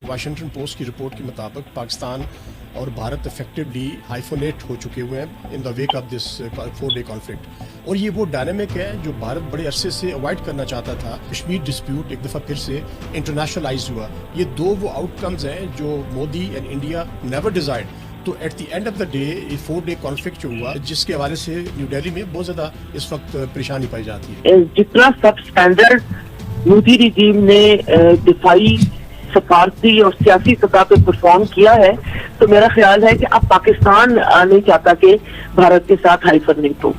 Washington post کی report کے مطابق پاکستان اور بھارت افیکٹولی ہائیفونیٹ ہو چکے ہوئے ہیں in the wake of this 4 day conflict, اور یہ وہ ڈائنامک ہے جو بھارت بڑے عرصے سے اوائڈ کرنا چاہتا تھا۔ کشمیر ڈسپیوٹ ایک دفعہ پھر سے انٹرنیشنلائز ہوا۔ یہ دو وہ آؤٹ کمز ہیں جو Modi and India never desired. تو at the end of the day یہ 4 ڈے کانفلکٹ جو ہوا، جس کے حوالے سے نیو دہلی میں بہت زیادہ اس وقت پریشانی پائی جاتی ہے۔ جتنا سب اسٹینڈرڈ مودی رجیم نے دفاعی، سفارتی اور سیاسی سطح پہ پرفارم کیا ہے، تو میرا خیال ہے کہ اب پاکستان نہیں چاہتا کہ بھارت کے ساتھ ہائیفرنیٹ ہو۔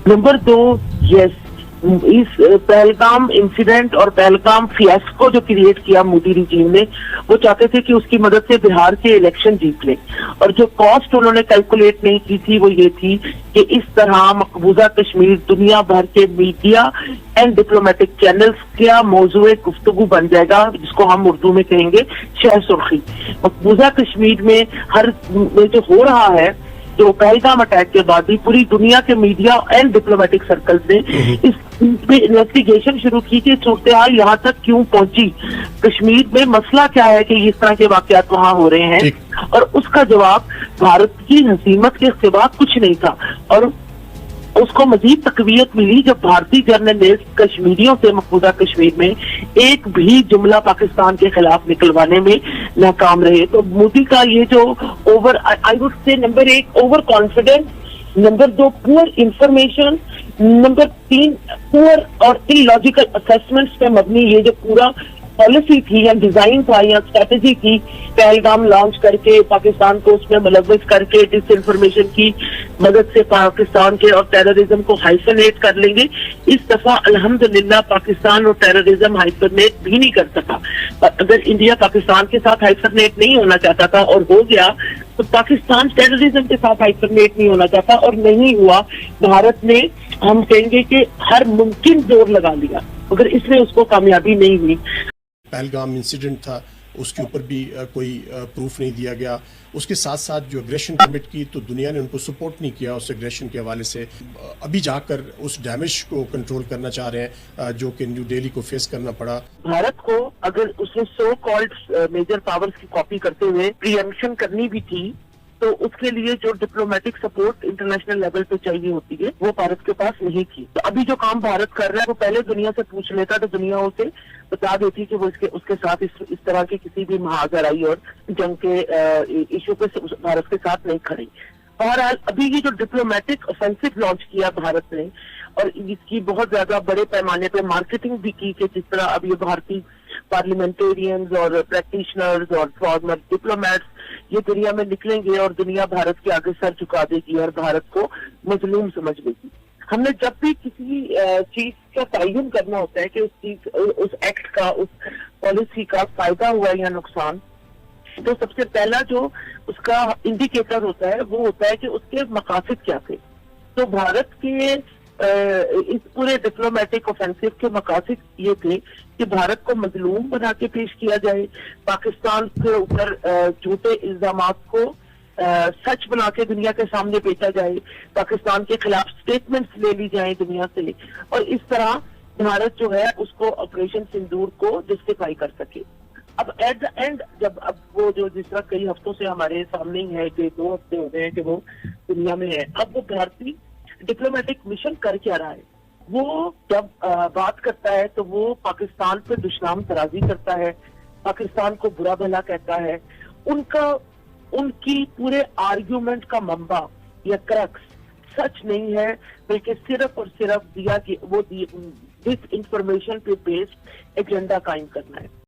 نمبر 2، یس، اس پہلگام انسیڈنٹ اور پہلگام فیاسکو جو کریٹ کیا مودی رجیم نے، وہ چاہتے تھے کہ اس کی مدد سے بہار کے الیکشن جیت لیں، اور جو کاسٹ انہوں نے کیلکولیٹ نہیں کی تھی وہ یہ تھی کہ اس طرح مقبوضہ کشمیر دنیا بھر کے میڈیا اینڈ ڈپلومیٹک چینلز کیا موضوع گفتگو بن جائے گا، جس کو ہم اردو میں کہیں گے شہ سرخی۔ مقبوضہ کشمیر میں جو ہو رہا ہے، جو پہلگام اٹیک کے بعد بھی پوری دنیا کے میڈیا اینڈ ڈپلومیٹک سرکلز نے اس پہ انویسٹیگیشن شروع کی کہ صورتحال یہاں تک کیوں پہنچی، کشمیر میں مسئلہ کیا ہے کہ اس طرح کے واقعات وہاں ہو رہے ہیں، اور اس کا جواب بھارت کی حزیمت کے سوا کچھ نہیں تھا۔ اور اس کو مزید تقویت ملی جب بھارتی جرنلسٹ کشمیریوں سے مقبوضہ کشمیر میں ایک بھی جملہ پاکستان کے خلاف نکلوانے میں ناکام رہے۔ تو مودی کا یہ جو I would say number 1 over confidence, number 2 پور انفارمیشن، نمبر 3 پور اور ان لاجیکل اسیسمنٹس پہ مبنی یہ جو پورا پالیسی تھی یا ڈیزائن تھا یا اسٹریٹجی تھی، پہلگام لانچ کر کے پاکستان کو اس میں ملوث کر کے ڈس انفارمیشن کی مدد سے پاکستان کے اور ٹیررزم کو ہائیفنیٹ کر لیں گے۔ اس دفعہ الحمدللہ پاکستان اور ٹیررزم ہائیفنیٹ بھی نہیں کر سکا۔ اگر انڈیا پاکستان کے ساتھ ہائیفنیٹ نہیں ہونا چاہتا تھا اور ہو گیا، تو پاکستان ٹیررزم کے ساتھ ہائیفنیٹ نہیں ہونا چاہتا اور نہیں ہوا۔ بھارت نے، ہم کہیں گے کہ ہر ممکن زور لگا لیا، مگر اس میں اس کو کامیابی نہیں ہوئی۔ پہلگام انسیڈنٹ تھا، اس کے اوپر بھی کوئی پروف نہیں دیا گیا۔ اس کے ساتھ ساتھ جو اگریشن کمٹ کی تو دنیا نے ان کو سپورٹ نہیں کیا اس اگریشن کے حوالے سے۔ ابھی جا کر اس ڈیمیج کو کنٹرول کرنا چاہ رہے ہیں جو کہ نیو دہلی کو فیس کرنا پڑا۔ بھارت کو اگر اس نے سو کالڈ میجر پاورز کی کاپی کرتے ہوئے پریمپشن کرنی بھی تھی، تو اس کے لیے جو ڈپلومیٹک سپورٹ انٹرنیشنل لیول پہ چاہیے ہوتی ہے وہ بھارت کے پاس نہیں تھی۔ تو ابھی جو کام بھارت کر رہا ہے وہ پہلے دنیا سے پوچھ لیتا تو دنیا اسے بتا دیتی کہ وہ اس کے ساتھ اس طرح کی کسی بھی مہاجرائی اور جنگ کے ایشو پہ بھارت کے ساتھ نہیں کھڑی۔ بہرحال ابھی یہ جو ڈپلومیٹک اوفینسو لانچ کیا بھارت نے، اور اس کی بہت زیادہ بڑے پیمانے پہ مارکیٹنگ بھی کی کہ جس طرح اب یہ بھارتی پارلیمنٹیرینز اور پریکٹیشنرز اور فارمر ڈپلومیٹس یہ دنیا میں نکلیں گے اور دنیا بھارت کے آگے سر جھکا دے گی اور بھارت کو مظلوم سمجھ لے گی۔ ہم نے جب بھی کسی چیز کا تعین کرنا ہوتا ہے کہ اس ایکٹ کا، اس پالیسی کا فائدہ ہوا یا نقصان، تو سب سے پہلا جو اس کا انڈیکیٹر ہوتا ہے وہ ہوتا ہے کہ اس کے مقاصد کیا تھے۔ تو بھارت کے اس پورے ڈپلومیٹک اوفینسو کے مقاصد یہ تھے کہ بھارت کو مظلوم بنا کے پیش کیا جائے، پاکستان کے اوپر جھوٹے الزامات کو سچ بنا کے دنیا کے سامنے بیچا جائے، پاکستان کے خلاف سٹیٹمنٹس لے لی جائیں دنیا سے، اور اس طرح بھارت جو ہے اس کو آپریشن سندور کو جسٹیفائی کر سکے۔ اب ایٹ دا اینڈ جب وہ جو جس طرح کئی ہفتوں سے ہمارے سامنے ہی ہے کہ 2 ہفتے ہو گئے ہیں کہ وہ دنیا میں ہے، اب وہ بھارتی ڈپلومیٹک مشن کر کیا رہا ہے؟ وہ جب بات کرتا ہے تو وہ پاکستان پہ دشنام ترازی کرتا ہے، پاکستان کو برا بھلا کہتا ہے۔ ان کی پورے آرگیومنٹ کا منبع یا کرکس سچ نہیں ہے، بلکہ صرف اور صرف ڈس انفارمیشن پہ بیسڈ ایجنڈا قائم کرنا ہے۔